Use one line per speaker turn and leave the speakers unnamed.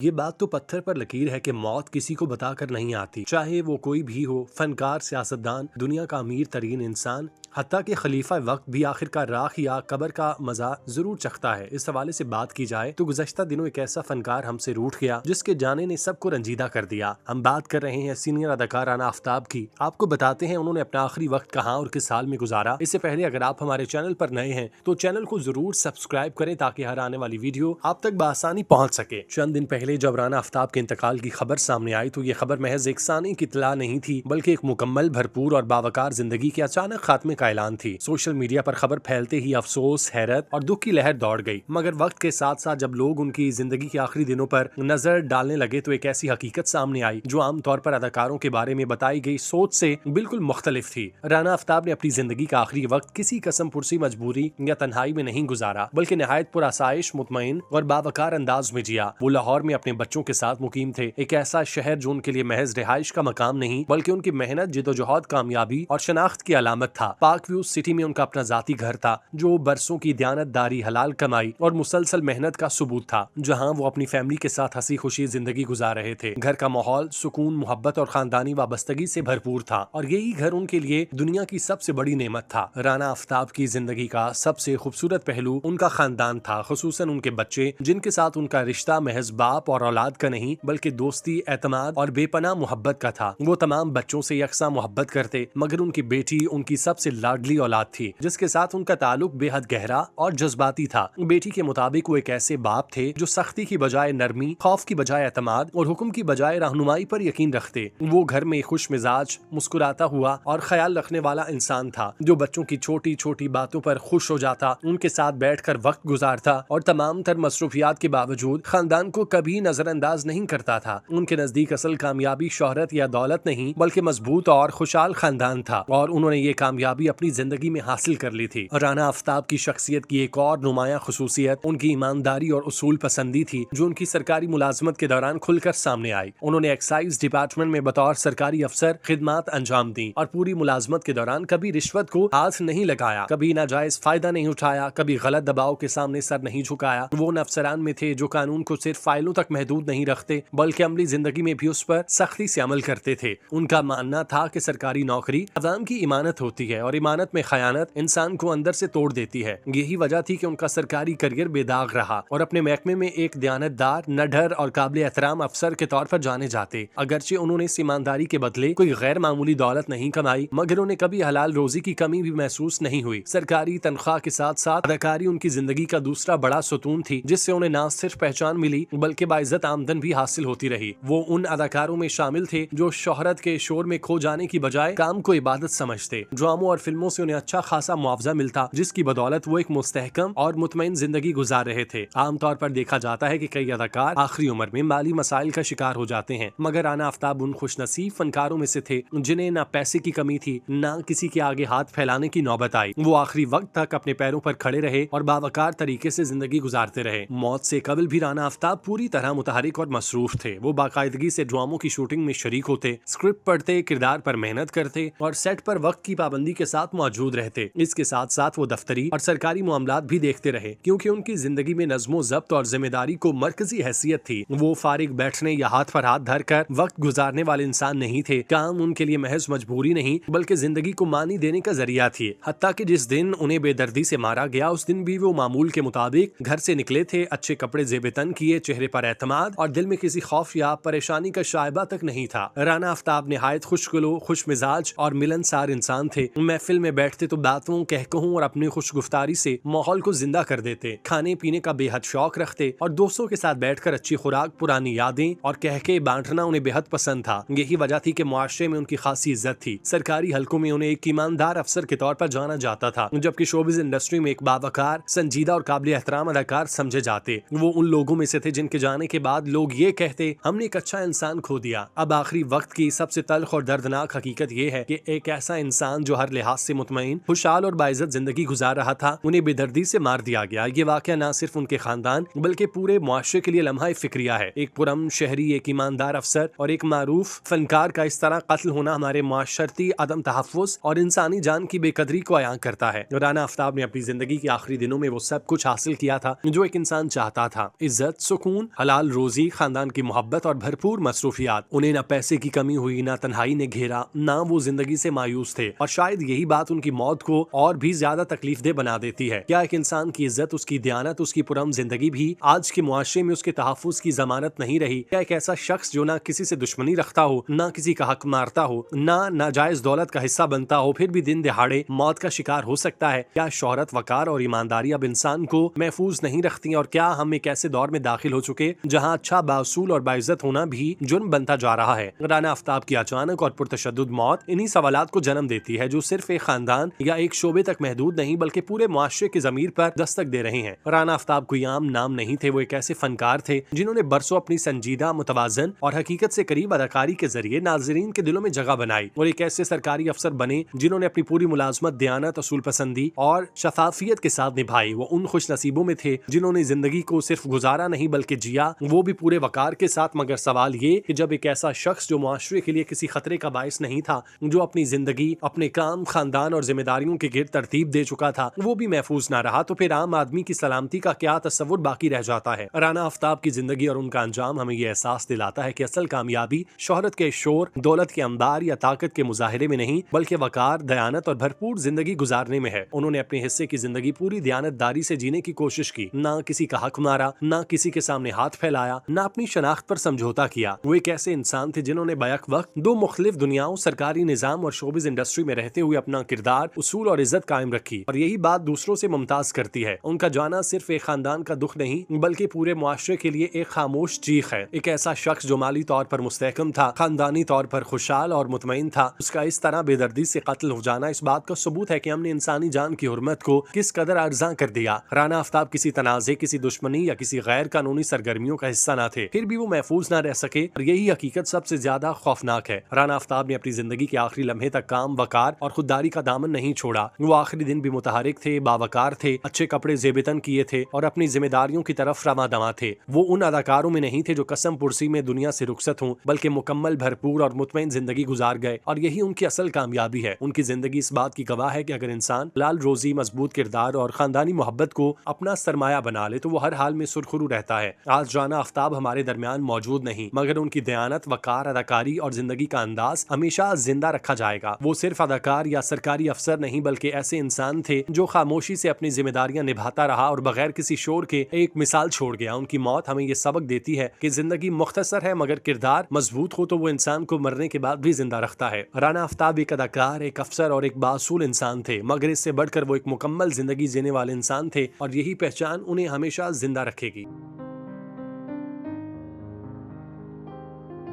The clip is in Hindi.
ये बात तो पत्थर पर लकीर है कि मौत किसी को बताकर नहीं आती, चाहे वो कोई भी हो। फनकार, सियासतदान, दुनिया का अमीर तरीन इंसान, हत्ता कि खलीफा वक्त भी आखिरकार राख या कब्र का मजा जरूर चखता है। इस हवाले से बात की जाए तो गुज़श्ता दिनों एक ऐसा फनकार हमसे रूठ गया जिसके जाने ने सबको रंजीदा कर दिया। हम बात कर रहे हैं सीनियर अदाकार राना आफ्ताब की। आपको बताते हैं उन्होंने अपना आखिरी वक्त कहाँ और किस साल में गुजारा। इससे पहले अगर आप हमारे चैनल पर नए हैं तो चैनल को जरूर सब्सक्राइब करें ताकि हर आने वाली वीडियो आप तक बआसानी पहुंच सके। चंद दिन पहले जब राना आफ्ताब के इंतकाल की खबर सामने आई तो ये खबर महज एक सानी की इत्तला नहीं थी, बल्कि एक मुकम्मल, भरपूर और बावकार जिंदगी के अचानक खात्मे का ऐलान थी। सोशल मीडिया पर खबर फैलते ही अफसोस, हैरत और दुख की लहर दौड़ गई। मगर वक्त के साथ साथ जब लोग उनकी जिंदगी के आखिरी दिनों पर नजर डालने लगे तो एक ऐसी हकीकत सामने आई जो आमतौर पर अदाकारों के बारे में बताई गई सोच से बिल्कुल मुख्तलिफ थी। राना आफ्ताब ने अपनी जिंदगी का आखिरी वक्त किसी कसम पुरसी, मजबूरी या तन्हाई में नहीं गुजारा, बल्कि निहायत पुरआसाइश, मुतमईन और बावकार अंदाज में जिया। वो लाहौर में अपने बच्चों के साथ मुकीम थे, एक ऐसा शहर जो उनके लिए महज रिहाइश का मकाम नहीं बल्कि उनकी मेहनत, जिदोजहद, कामयाबी और शनाख्त की अलामत था। पाक व्यू सिटी में उनका अपना जाती घर था जो बरसों की दयानतदारी, हलाल कमाई और मुसलसल मेहनत का सबूत था, जहां वो अपनी फैमिली के साथ हंसी खुशी जिंदगी गुजार रहे थे। घर का माहौल सुकून, मोहब्बत और खानदानी वाबस्तगी से भरपूर था और यही घर उनके लिए दुनिया की सबसे बड़ी नेमत था। राना आफ्ताब की जिंदगी का सबसे खूबसूरत पहलू उनका खानदान था, खुसूसन उनके बच्चे, जिनके साथ उनका रिश्ता महज बाप और औलाद का नहीं बल्कि दोस्ती, एतमाद और बेपनाह मोहब्बत का था। वो तमाम बच्चों से यकसा मोहब्बत करते, मगर उनकी बेटी उनकी सबसे लाडली औलाद थी जिसके साथ उनका ताल्लुक बेहद गहरा और जज्बाती था। बेटी के मुताबिक वो एक ऐसे बाप थे जो सख्ती की बजाय नरमी, खौफ की बजाय एतमाद और हुक्म की बजाय रहनुमाई पर यकीन रखते। वो घर में खुश मिजाज, मुस्कुराता हुआ और ख्याल रखने वाला इंसान था जो बच्चों की छोटी छोटी बातों पर खुश हो जाता, उनके साथ बैठकर वक्त गुजारता और तमाम तर मसरूफियात के बावजूद खानदान को कभी नजरअंदाज नहीं करता था। उनके नजदीक असल कामयाबी शोहरत या दौलत नहीं बल्कि मजबूत और खुशहाल खानदान था और उन्होंने ये कामयाबी अपनी जिंदगी में हासिल कर ली थी। राना आफ्ताब की शख्सियत की एक और नुमाया खुसूसियत उनकी ईमानदारी और उसूल पसंदी थी जो उनकी सरकारी मुलाजमत के दौरान खुलकर सामने आई। उन्होंने एक्साइज डिपार्टमेंट में बतौर सरकारी अफसर खिदमात अंजाम दी और पूरी मुलाजमत के दौरान कभी रिश्वत को हाथ नहीं लगाया, कभी नाजायज फायदा नहीं उठाया, कभी गलत दबाव के सामने सर नहीं झुकाया। वो उन अफसरान में थे जो कानून को सिर्फ फाइलों तक महदूद नहीं रखते बल्कि अमली जिंदगी में भी उस पर सख्ती से अमल करते थे। उनका मानना था कि सरकारी नौकरी अवाम की इमानत होती है और इमानत में खयानत इंसान को अंदर से तोड़ देती है। यही वजह थी कि उनका सरकारी करियर बेदाग रहा और अपने महकमे में एक दयानतदार, निडर और काबिल एहतराम अफसर के तौर पर जाने जाते। अगरचे उन्होंने इस ईमानदारी के बदले कोई गैर मामूली दौलत नहीं कमाई, मगर उन्हें कभी हलाल रोजी की कमी भी महसूस नहीं हुई। सरकारी तनख्वाह के साथ साथ अदाकारी उनकी जिंदगी का दूसरा बड़ा सुतून थी जिससे उन्हें न सिर्फ पहचान मिली बल्कि बाइज्जत आमदन भी हासिल होती रही। वो उन अदाकारों में शामिल थे जो शोहरत के शोर में खो जाने की बजाय काम को इबादत समझते। ड्रामों और फिल्मों से उन्हें अच्छा खासा मुआवजा मिलता जिसकी बदौलत वो एक मुस्तहकम और मुतमईन जिंदगी गुजार रहे थे। आमतौर पर देखा जाता है कि कई अदाकार आखिरी उम्र में माली मसाइल का शिकार हो जाते हैं, मगर राना आफ्ताब उन खुशनसीब फनकारों में से थे जिन्हें न पैसे की कमी थी, न किसी के आगे हाथ फैलाने की नौबत आई। वो आखिरी वक्त तक अपने पैरों पर खड़े रहे और बावकार तरीके से जिंदगी गुजारते रहे। मौत से कबल भी राना आफ्ताब पूरी तरह मुतहरिक और मसरूफ थे। वो बाकायदगी से ड्रामों की शूटिंग में शरीक होते, स्क्रिप्ट पढ़ते, किरदार पर मेहनत करते और सेट पर वक्त की पाबंदी के साथ मौजूद रहते। इसके साथ साथ वो दफ्तरी और सरकारी मामलात भी देखते रहे क्योंकि उनकी जिंदगी में नज़्मो ज़ब्त और जिम्मेदारी को मरकजी हैसियत थी। वो फारिग बैठने या हाथ पर हाथ धरकर वक्त गुजारने वाले इंसान नहीं थे। काम उनके लिए महज मजबूरी नहीं बल्कि जिंदगी को मानी देने का जरिया थी। हत्ता कि जिस दिन उन्हें बेदर्दी से मारा गया उस दिन भी वो मामूल के मुताबिक घर से निकले थे, अच्छे कपड़े जेबेतन किए, चेहरे पर एतमाद और दिल में किसी खौफ या परेशानी का शायबा तक नहीं था। राना आफ्ताब निहायत खुशगलो, खुश मिजाज और मिलनसार इंसान थे। महफिल में बैठते तो बातों, कहकहों और अपनी खुशगुफ्तारी से माहौल को जिंदा कर देते। खाने पीने का बेहद शौक रखते और दोस्तों के साथ बैठकर अच्छी खुराक, पुरानी यादें और कहके बांटना उन्हें बेहद पसंद था। यही वजह थी कि मुआशरे में उनकी खासी इज्जत थी। सरकारी हलकों में उन्हें एक ईमानदार अफसर के तौर पर जाना जाता था, जबकि शोबिज इंडस्ट्री में एक बावकार, संजीदा और काबिल एहतराम अदाकार समझे जाते। वो उन लोगों में से थे जिनके जाने के बाद लोग ये कहते, हमने एक अच्छा इंसान खो दिया। अब आखिरी वक्त की सबसे तल्ख और दर्दनाक हकीकत ये है कि एक ऐसा इंसान जो हर लिहाज से मुतमईन, खुशहाल और बाइज्जत जिंदगी गुजार रहा था, उन्हें बेदर्दी से मार दिया गया। ये वाकया न सिर्फ उनके खानदान बल्कि पूरे मुआशरे के लिए लम्हा फिक्रिया है। एक पुरअमन शहरी, एक ईमानदार अफसर और एक मारूफ फनकार का इस तरह कत्ल होना हमारे मुआशरती अदम तहफ़्फ़ुज़ और इंसानी जान की बेकदरी को अयां करता है। राना आफ्ताब ने अपनी जिंदगी के आखिरी दिनों में वो सब कुछ हासिल किया था जो एक इंसान चाहता था। इज्जत, सुकून, हलाल हलाल रोजी, खानदान की मोहब्बत और भरपूर मसरूफियात। उन्हें न पैसे की कमी हुई, न तन्हाई ने घेरा, न वो जिंदगी से मायूस थे। और शायद यही बात उनकी मौत को और भी ज्यादा तकलीफदेह बना देती है। क्या एक इंसान की इज्जत, उसकी दयानत, उसकी पुरअमन जिंदगी भी आज के मुआशरे में उसके तहफ्फुज की जमानत नहीं रही? क्या एक ऐसा शख्स जो ना किसी से दुश्मनी रखता हो, ना किसी का हक मारता हो, ना नाजायज दौलत का हिस्सा बनता हो, फिर भी दिन दिहाड़े मौत का शिकार हो सकता है? क्या शोहरत, वकार और ईमानदारी अब इंसान को महफूज नहीं रखती? और क्या हम एक ऐसे दौर में दाखिल हो चुके जहां अच्छा, बासूल और बाइज्जत होना भी जुर्म बनता जा रहा है? राना आफ्ताब की अचानक और पुरतशद्दुद मौत इन्हीं सवालात को जन्म देती है जो सिर्फ एक खानदान या एक शोबे तक महदूद नहीं बल्कि पूरे मुआशरे की जमीर पर दस्तक दे रहे हैं। राना आफ्ताब कोई आम नाम नहीं थे। वो एक ऐसे फनकार थे जिन्होंने बरसों अपनी संजीदा, मुतवाजन और हकीकत से करीब अदाकारी के जरिए नाजरीन के दिलों में जगह बनाई। और एक ऐसे सरकारी अफसर बने जिन्होंने अपनी पूरी मुलाजमत दयानत, असूल पसंदी और शफाफियत के साथ निभाई। वो उन खुश नसीबों में थे जिन्होंने जिंदगी को सिर्फ गुजारा नहीं बल्कि जिया, वो भी पूरे वकार के साथ। मगर सवाल ये कि जब एक ऐसा शख्स जो मुआशरे के लिए किसी खतरे का बायस नहीं था, जो अपनी जिंदगी, अपने काम, खानदान और जिम्मेदारियों के गिर्द तरतीब दे चुका था, वो भी महफूज ना रहा, तो फिर आम आदमी की सलामती का क्या तस्वुर बाकी रह जाता है? राना आफ्ताब की जिंदगी और उनका अंजाम हमें यह एहसास दिलाता है कि असल कामयाबी शोहरत के शोर, दौलत के अंबार या ताकत के मुजाहिरे में नहीं बल्कि वकार, दयानत और भरपूर जिंदगी गुजारने में है। उन्होंने अपने हिस्से की जिंदगी पूरी दयानतदारी से जीने की कोशिश की, ना किसी का हक मारा, ना किसी के सामने हाथ फैलाया, ना अपनी शनाख्त पर समझौता किया। वो एक ऐसे इंसान थे जिन्होंने बैक वक्त दो मुख्तलिफ दुनियाओं, सरकारी निजाम और शोबिज इंडस्ट्री में रहते हुए अपना किरदार, उसूल और इज्जत कायम रखी। और यही बात दूसरों से मुमताज करती है। उनका जाना सिर्फ एक खानदान का दुख नहीं बल्कि पूरे मुआशरे के लिए एक खामोश चीख है। एक ऐसा शख्स जो माली तौर पर मुस्तहकम था, खानदानी तौर पर खुशहाल और मुतमईन था। उसका इस तरह बेदर्दी से कत्ल हो जाना इस बात का सबूत है कि हमने इंसानी जान की हुर्मत को किस कदर अर्जा कर दिया। राना आफ्ताब किसी तनाज़े, किसी दुश्मनी या किसी गैर कानूनी सरगर्मियों का हिस्सा न थे, फिर भी वो महफूज न रह सके। और यही हकीकत सबसे ज्यादा खौफनाक है। राना आफ्ताब ने अपनी जिंदगी के आखिरी लम्हे तक काम, वकार और खुददारी का दामन नहीं छोड़ा। वो आखिरी दिन भी मुतहरिक थे, बावकार थे, अच्छे कपड़े जेबतन किए थे और अपनी जिम्मेदारियों की तरफ रवा दवा थे। वो उन अदाकारों में नहीं थे जो कसम पुरसी में दुनिया से रुखसत हों, बल्कि मुकम्मल, भरपूर और मुतमईन जिंदगी गुजार गए। और यही उनकी असल कामयाबी है। उनकी जिंदगी इस बात की गवाह है कि अगर इंसान लाल रोजी, मजबूत किरदार और खानदानी मोहब्बत को अपना सरमाया बना ले तो वो हर हाल में सुरखरू रहता है। आज राना आफ्ताब हमारे दरमियान मौजूद नहीं, मगर उनकी दयानत, वकार, अदाकारी और जिंदगी का अंदाज हमेशा जिंदा रखा जाएगा। वो सिर्फ अदाकार या सरकारी अफसर नहीं बल्कि ऐसे इंसान थे जो खामोशी से अपनी जिम्मेदारियां निभाता रहा और बगैर किसी शोर के एक मिसाल छोड़ गया। उनकी मौत हमें ये सबक देती है कि जिंदगी मुख्तसर है मगर किरदार मजबूत हो तो वो इंसान को मरने के बाद भी जिंदा रखता है। राना आफ्ताब एक अदाकार, एक अफसर और एक बासूल इंसान थे, मगर इससे बढ़कर वो एक मुकम्मल जिंदगी जीने वाले इंसान थे और यही पहचान उन्हें हमेशा जिंदा रखेगी।